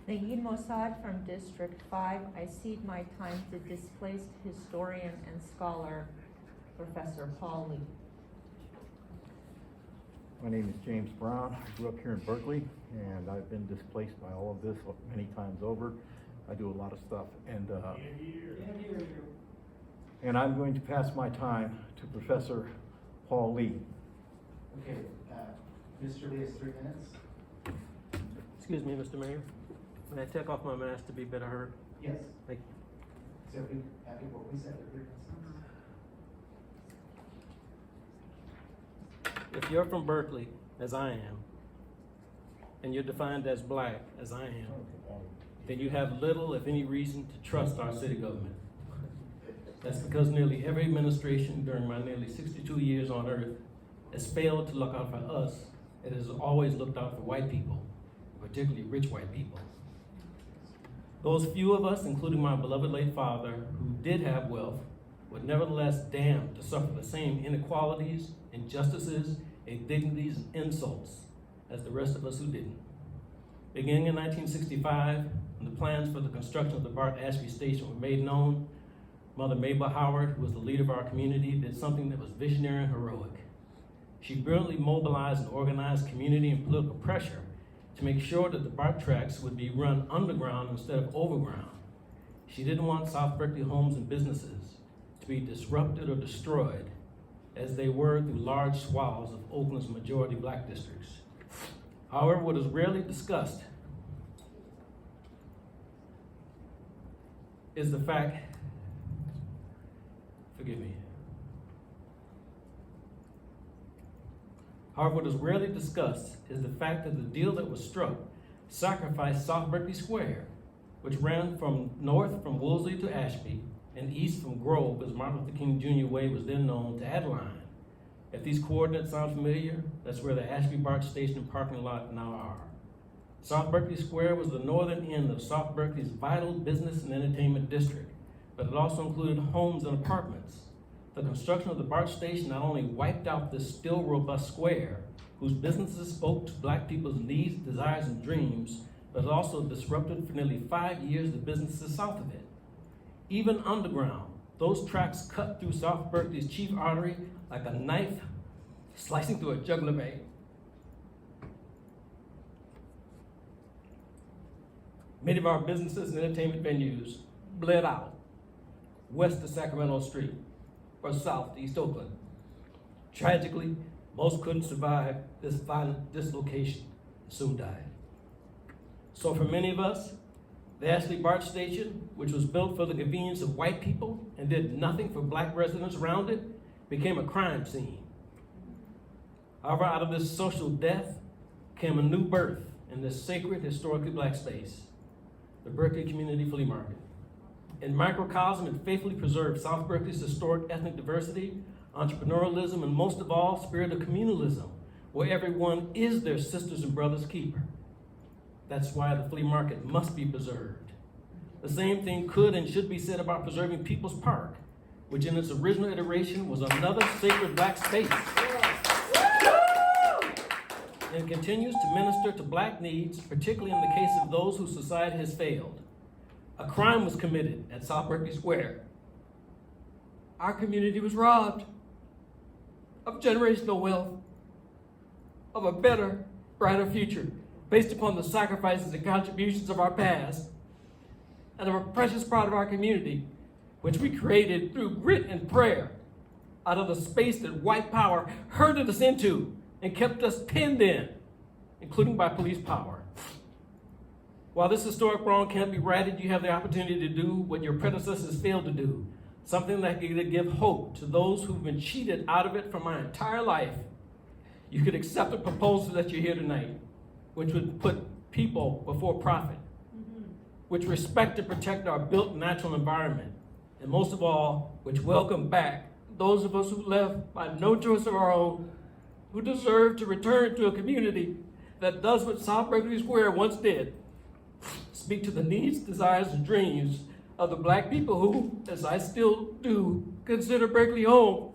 Negeene Mosaed from District 5. I cede my time to displaced historian and scholar, Professor Paul Lee. My name is James Brown. I grew up here in Berkeley, and I've been displaced by all of this many times over. I do a lot of stuff, and I'm going to pass my time to Professor Paul Lee. Okay, Mr. Lee has 3 minutes. Excuse me, Mr. Mayor. May I take off my mask to be better heard? Yes. Thank So we happy what we said at 3 minutes. If you're from Berkeley, as I am, and you're defined as black, as I am, then you have little, if any, reason to trust our city government. That's because nearly every administration during my nearly 62 years on earth has failed to look out for us. It has always looked out for white people, particularly rich white people. Those few of us, including my beloved late father, who did have wealth, were nevertheless damned to suffer the same inequalities, injustices, indignities, and insults as the rest of us who didn't. Beginning in 1965, when the plans for the construction of the Bart Ashby Station were made known, Mother Mabel Howard, who was the leader of our community, did something that was visionary and heroic. She brilliantly mobilized and organized community and political pressure to make sure that the BART tracks would be run underground instead of overground. She didn't want South Berkeley homes and businesses to be disrupted or destroyed as they were through large swaths of Oakland's majority black districts. However, what is rarely discussed is the fact, forgive me. However, what is rarely discussed is the fact that the deal that was struck sacrificed South Berkeley Square, which ran from north from Woolsey to Ashby and east from Grove, as Martin Luther King Jr. Way was then known, to Adeline. If these coordinates sound familiar, that's where the Ashby BART station and parking lot now are. South Berkeley Square was the northern end of South Berkeley's vital business and entertainment district, but it also included homes and apartments. The construction of the BART station not only wiped out this still robust square, whose businesses spoke to black people's needs, desires, and dreams, but it also disrupted for nearly 5 years the businesses south of it. Even underground, those tracks cut through South Berkeley's chief artery like a knife slicing through a jugular vein. Many of our businesses and entertainment venues bled out west of Sacramento Street or south to East Oakland. Tragically, most couldn't survive this violent dislocation and soon died. So for many of us, the Ashby BART station, which was built for the convenience of white people and did nothing for black residents around it, became a crime scene. However, out of this social death came a new birth in this sacred, historically black space, the Berkeley Community Flea Market. In microcosm, it faithfully preserved South Berkeley's historic ethnic diversity, entrepreneurialism, and most of all, spirit of communalism, where everyone is their sisters and brothers' keeper. That's why the flea market must be preserved. The same thing could and should be said about preserving People's Park, which in its original iteration was another sacred black space, and continues to minister to black needs, particularly in the case of those whose society has failed. A crime was committed at South Berkeley Square. Our community was robbed of generational wealth, of a better, brighter future based upon the sacrifices and contributions of our past, and of a precious part of our community, which we created through grit and prayer out of the space that white power herded us into and kept us pinned in, including by police power. While this historic wrong can't be righted, you have the opportunity to do what your predecessors failed to do, something that could give hope to those who've been cheated out of it for my entire life. You could accept the proposal that you're here tonight, which would put people before profit, which respect and protect our built natural environment, and most of all, which welcome back those of us who left by no choice of our own, who deserve to return to a community that does what South Berkeley Square once did. Speak to the needs, desires, and dreams of the black people who, as I still do, consider Berkeley home.